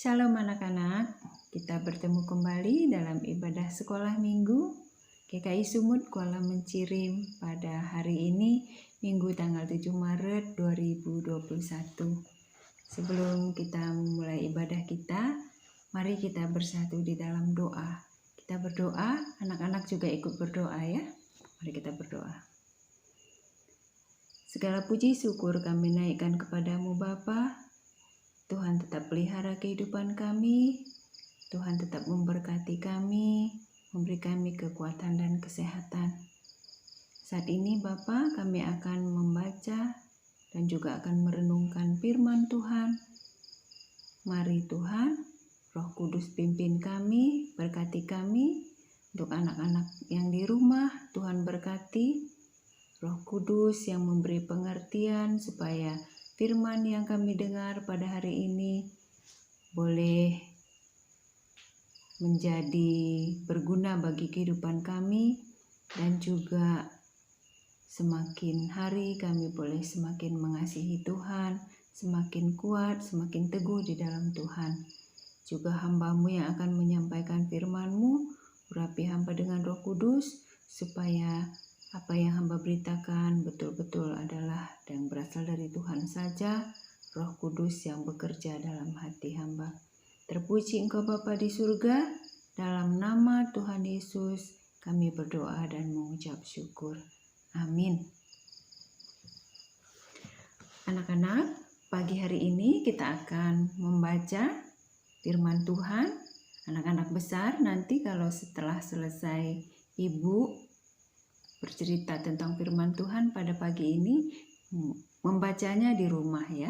Shalom anak-anak, kita bertemu kembali dalam ibadah sekolah minggu GKI Sumut Kuala Mencirim pada hari ini, Minggu tanggal 7 Maret 2021. Sebelum kita memulai ibadah kita, mari kita bersatu di dalam doa. Kita berdoa, anak-anak juga ikut berdoa ya. Mari kita berdoa. Segala puji syukur kami naikkan kepadamu Bapa. Tuhan tetap pelihara kehidupan kami, Tuhan tetap memberkati kami, memberi kami kekuatan dan kesehatan. Saat ini Bapa, kami akan membaca dan juga akan merenungkan firman Tuhan. Mari Tuhan, Roh Kudus pimpin kami, berkati kami. Untuk anak-anak yang di rumah, Tuhan berkati. Roh Kudus yang memberi pengertian supaya firman yang kami dengar pada hari ini boleh menjadi berguna bagi kehidupan kami, dan juga semakin hari kami boleh semakin mengasihi Tuhan, semakin kuat, semakin teguh di dalam Tuhan. Juga hamba-Mu yang akan menyampaikan firman-Mu, urapi hamba dengan Roh Kudus supaya apa yang hamba beritakan betul-betul adalah yang berasal dari Tuhan saja, Roh Kudus yang bekerja dalam hati hamba. Terpuji Engkau Bapa di surga, dalam nama Tuhan Yesus kami berdoa dan mengucap syukur. Amin. Anak-anak, pagi hari ini kita akan membaca firman Tuhan. Anak-anak besar nanti kalau setelah selesai Ibu bercerita tentang firman Tuhan pada pagi ini, membacanya di rumah ya,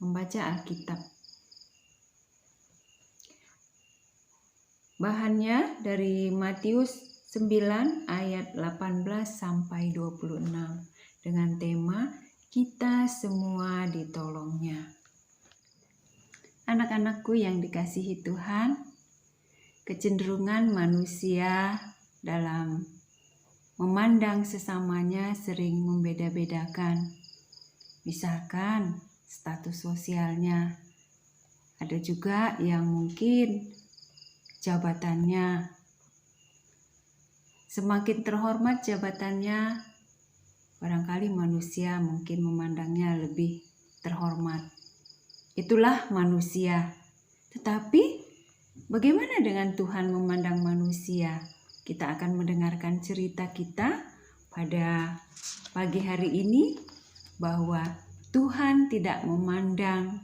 membaca Alkitab. Bahannya dari Matius 9 ayat 18 sampai 26 dengan tema kita semua ditolongnya. Anak-anakku yang dikasihi Tuhan, kecenderungan manusia dalam memandang sesamanya sering membeda-bedakan. Misalkan status sosialnya, ada juga yang mungkin jabatannya. Semakin terhormat jabatannya, barangkali manusia mungkin memandangnya lebih terhormat. Itulah manusia. Tetapi bagaimana dengan Tuhan memandang manusia? Kita akan mendengarkan cerita kita pada pagi hari ini bahwa Tuhan tidak memandang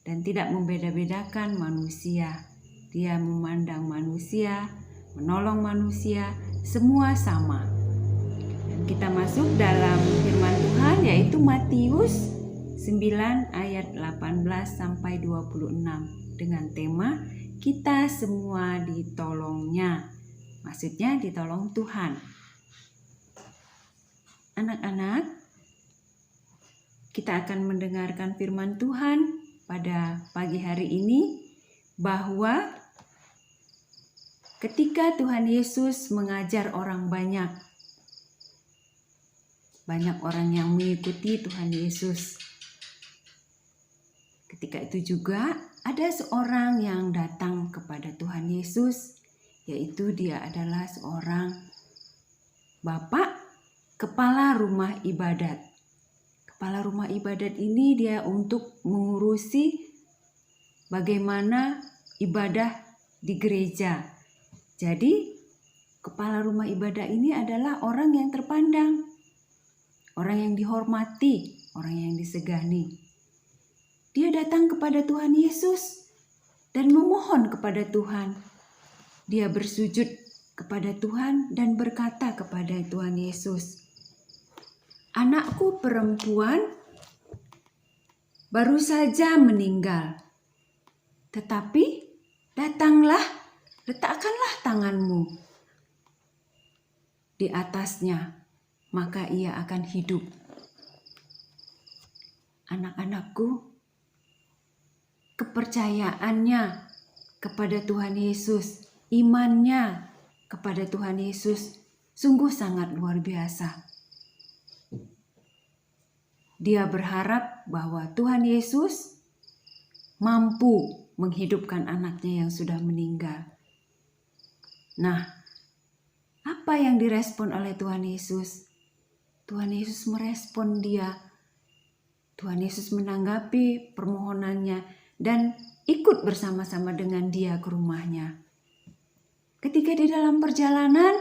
dan tidak membeda-bedakan manusia. Dia memandang manusia, menolong manusia, semua sama. Dan kita masuk dalam firman Tuhan yaitu Matius 9 ayat 18 sampai 26 dengan tema kita semua ditolongnya. Maksudnya ditolong Tuhan. Anak-anak, kita akan mendengarkan firman Tuhan pada pagi hari ini bahwa ketika Tuhan Yesus mengajar orang banyak orang yang mengikuti Tuhan Yesus. Ketika itu juga ada seorang yang datang kepada Tuhan Yesus, yaitu dia adalah seorang bapak kepala rumah ibadat. Kepala rumah ibadat ini dia untuk mengurusi bagaimana ibadah di gereja. Jadi kepala rumah ibadah ini adalah orang yang terpandang, orang yang dihormati, orang yang disegani. Dia datang kepada Tuhan Yesus dan memohon kepada Tuhan. Dia bersujud kepada Tuhan dan berkata kepada Tuhan Yesus, "Anakku perempuan baru saja meninggal. Tetapi datanglah, letakkanlah tanganmu di atasnya, maka ia akan hidup." Anak-anakku, kepercayaannya kepada Tuhan Yesus, imannya kepada Tuhan Yesus sungguh sangat luar biasa. Dia berharap bahwa Tuhan Yesus mampu menghidupkan anaknya yang sudah meninggal. Nah, apa yang direspon oleh Tuhan Yesus? Tuhan Yesus merespon dia. Tuhan Yesus menanggapi permohonannya dan ikut bersama-sama dengan dia ke rumahnya. Ketika di dalam perjalanan,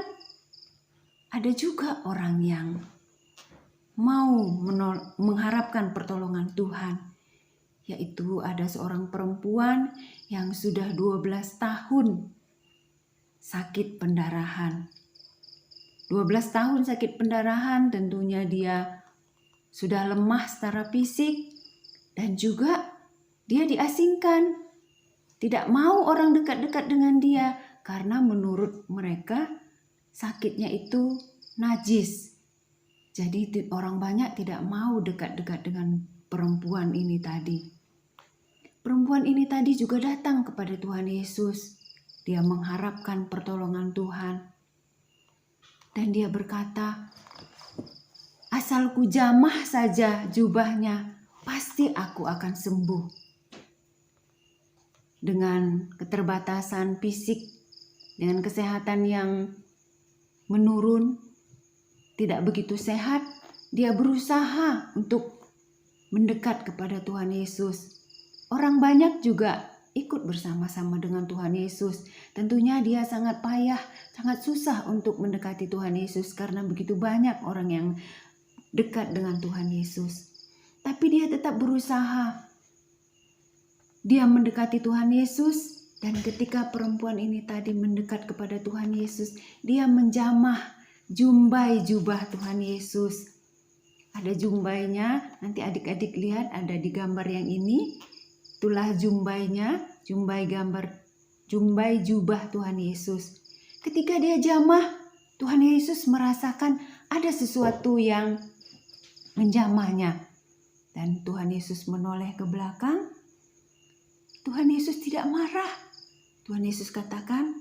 ada juga orang yang mau mengharapkan pertolongan Tuhan, yaitu ada seorang perempuan yang sudah 12 tahun sakit pendarahan. 12 tahun sakit pendarahan, tentunya dia sudah lemah secara fisik dan juga dia diasingkan. Tidak mau orang dekat-dekat dengan dia karena menurut mereka sakitnya itu najis. Jadi orang banyak tidak mau dekat-dekat dengan perempuan ini tadi. Perempuan ini tadi juga datang kepada Tuhan Yesus. Dia mengharapkan pertolongan Tuhan. Dan dia berkata, asal ku jamah saja jubahnya, pasti aku akan sembuh. Dengan keterbatasan fisik, dengan kesehatan yang menurun, tidak begitu sehat, dia berusaha untuk mendekat kepada Tuhan Yesus. Orang banyak juga ikut bersama-sama dengan Tuhan Yesus. Tentunya dia sangat payah, sangat susah untuk mendekati Tuhan Yesus karena begitu banyak orang yang dekat dengan Tuhan Yesus. Tapi dia tetap berusaha. Dia mendekati Tuhan Yesus, dan ketika perempuan ini tadi mendekat kepada Tuhan Yesus, dia menjamah jumbai jubah Tuhan Yesus. Ada jumbainya, nanti adik-adik lihat ada di gambar yang ini. Itulah jumbainya, jumbai jubah Tuhan Yesus. Ketika dia jamah, Tuhan Yesus merasakan ada sesuatu yang menjamahnya. Dan Tuhan Yesus menoleh ke belakang. Tuhan Yesus tidak marah. Tuhan Yesus katakan,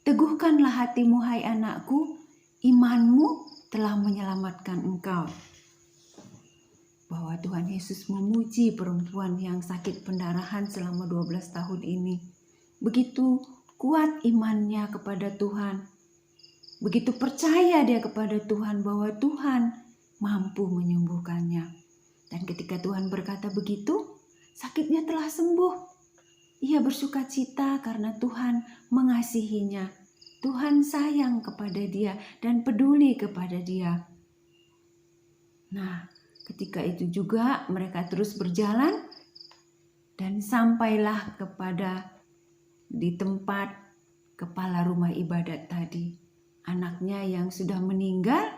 teguhkanlah hatimu hai anakku, imanmu telah menyelamatkan engkau. Bahwa Tuhan Yesus memuji perempuan yang sakit pendarahan selama 12 tahun ini. Begitu kuat imannya kepada Tuhan. Begitu percaya dia kepada Tuhan bahwa Tuhan mampu menyembuhkannya. Dan ketika Tuhan berkata begitu, sakitnya telah sembuh. Ia bersukacita karena Tuhan mengasihinya. Tuhan sayang kepada dia dan peduli kepada dia. Nah, ketika itu juga mereka terus berjalan dan sampailah kepada di tempat kepala rumah ibadat tadi. Anaknya yang sudah meninggal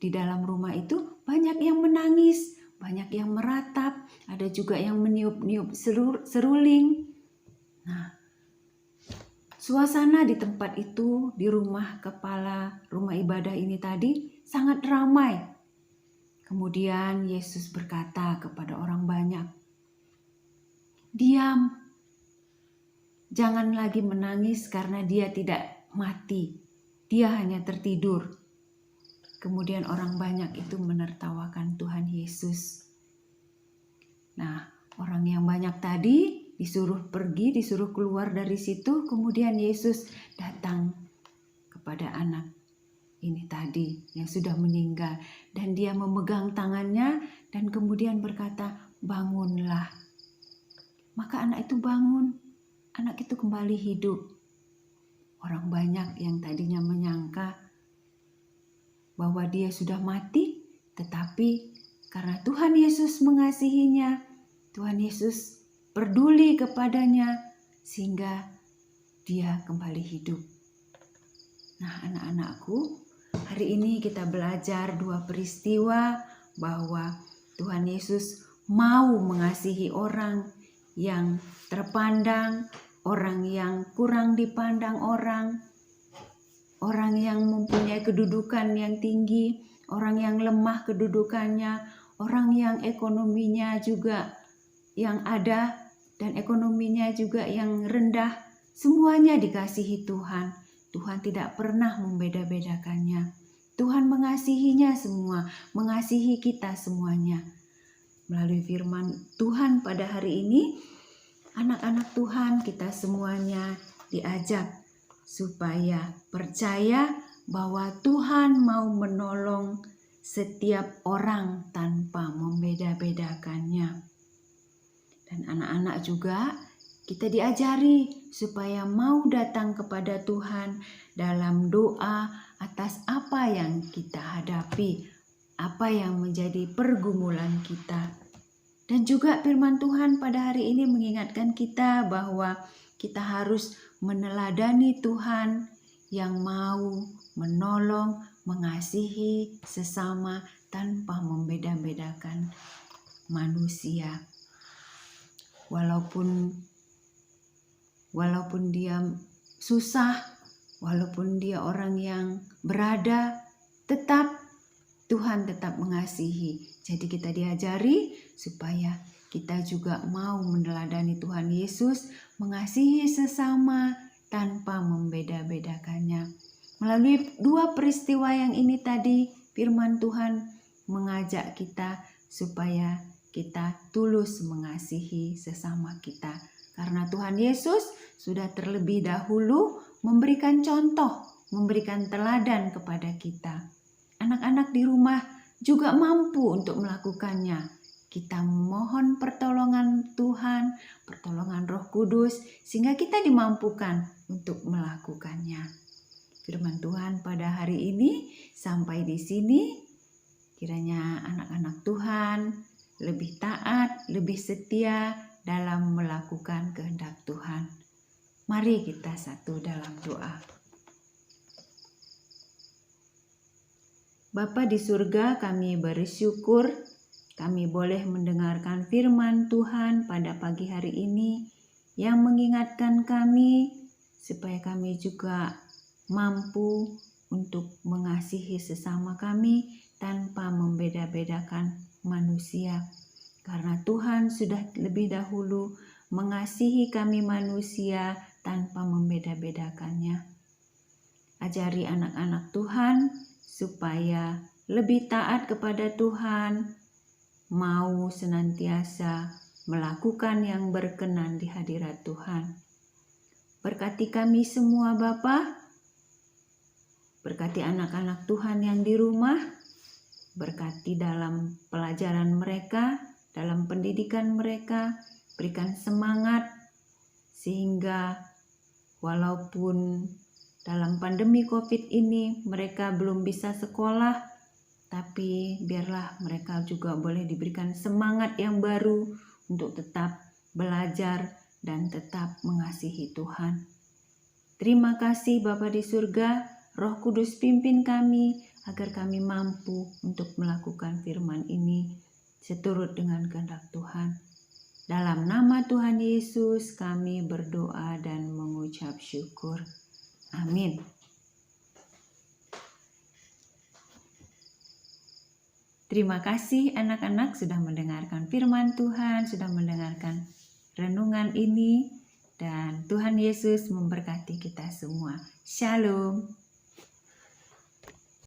di dalam rumah itu banyak yang menangis, banyak yang meratap, ada juga yang meniup-niup seruling. Nah, suasana di tempat itu, di rumah kepala rumah ibadah ini tadi sangat ramai. Kemudian Yesus berkata kepada orang banyak, diam, jangan lagi menangis karena dia tidak mati, dia hanya tertidur. Kemudian orang banyak itu menertawakan Tuhan Yesus. Nah, orang yang banyak tadi disuruh pergi, disuruh keluar dari situ. Kemudian Yesus datang kepada anak ini tadi yang sudah meninggal. Dan dia memegang tangannya dan kemudian berkata, bangunlah. Maka anak itu bangun. Anak itu kembali hidup. Orang banyak yang tadinya menyangka bahwa dia sudah mati, tetapi karena Tuhan Yesus mengasihinya, Tuhan Yesus peduli kepadanya sehingga dia kembali hidup. Nah, anak-anakku, hari ini kita belajar dua peristiwa bahwa Tuhan Yesus mau mengasihi orang yang terpandang, orang yang kurang dipandang orang yang mempunyai kedudukan yang tinggi, orang yang lemah kedudukannya, orang yang ekonominya juga yang ada dan ekonominya juga yang rendah, semuanya dikasihi Tuhan. Tuhan tidak pernah membeda-bedakannya. Tuhan mengasihinya semua, mengasihi kita semuanya. Melalui firman Tuhan pada hari ini, anak-anak Tuhan, kita semuanya diajak supaya percaya bahwa Tuhan mau menolong setiap orang tanpa membeda-bedakannya. Dan anak-anak juga kita diajari supaya mau datang kepada Tuhan dalam doa atas apa yang kita hadapi, apa yang menjadi pergumulan kita. Dan juga firman Tuhan pada hari ini mengingatkan kita bahwa kita harus meneladani Tuhan yang mau menolong, mengasihi sesama tanpa membeda-bedakan manusia. Walaupun dia susah, walaupun dia orang yang berada, Tuhan tetap mengasihi. Jadi kita diajari supaya kita juga mau meneladani Tuhan Yesus, mengasihi sesama tanpa membeda-bedakannya. Melalui dua peristiwa yang ini tadi, firman Tuhan mengajak kita supaya kita tulus mengasihi sesama kita. Karena Tuhan Yesus sudah terlebih dahulu memberikan contoh, memberikan teladan kepada kita. Anak-anak di rumah juga mampu untuk melakukannya. Kita mohon pertolongan Tuhan, pertolongan Roh Kudus, sehingga kita dimampukan untuk melakukannya. Firman Tuhan pada hari ini sampai di sini. Kiranya anak-anak Tuhan lebih taat, lebih setia dalam melakukan kehendak Tuhan. Mari kita satu dalam doa. Bapa di surga, kami bersyukur kami boleh mendengarkan firman Tuhan pada pagi hari ini yang mengingatkan kami supaya kami juga mampu untuk mengasihi sesama kami tanpa membeda-bedakan manusia. Karena Tuhan sudah lebih dahulu mengasihi kami manusia tanpa membeda-bedakannya. Ajari anak-anak Tuhan supaya lebih taat kepada Tuhan, mau senantiasa melakukan yang berkenan di hadirat Tuhan. Berkati kami semua Bapa, berkati anak-anak Tuhan yang di rumah, berkati dalam pelajaran mereka, dalam pendidikan mereka, berikan semangat sehingga walaupun dalam pandemi COVID ini mereka belum bisa sekolah, tapi biarlah mereka juga boleh diberikan semangat yang baru untuk tetap belajar dan tetap mengasihi Tuhan. Terima kasih Bapa di surga, Roh Kudus pimpin kami agar kami mampu untuk melakukan firman ini seturut dengan kehendak Tuhan. Dalam nama Tuhan Yesus kami berdoa dan mengucap syukur. Amin. Terima kasih anak-anak sudah mendengarkan firman Tuhan, sudah mendengarkan renungan ini, dan Tuhan Yesus memberkati kita semua. Shalom.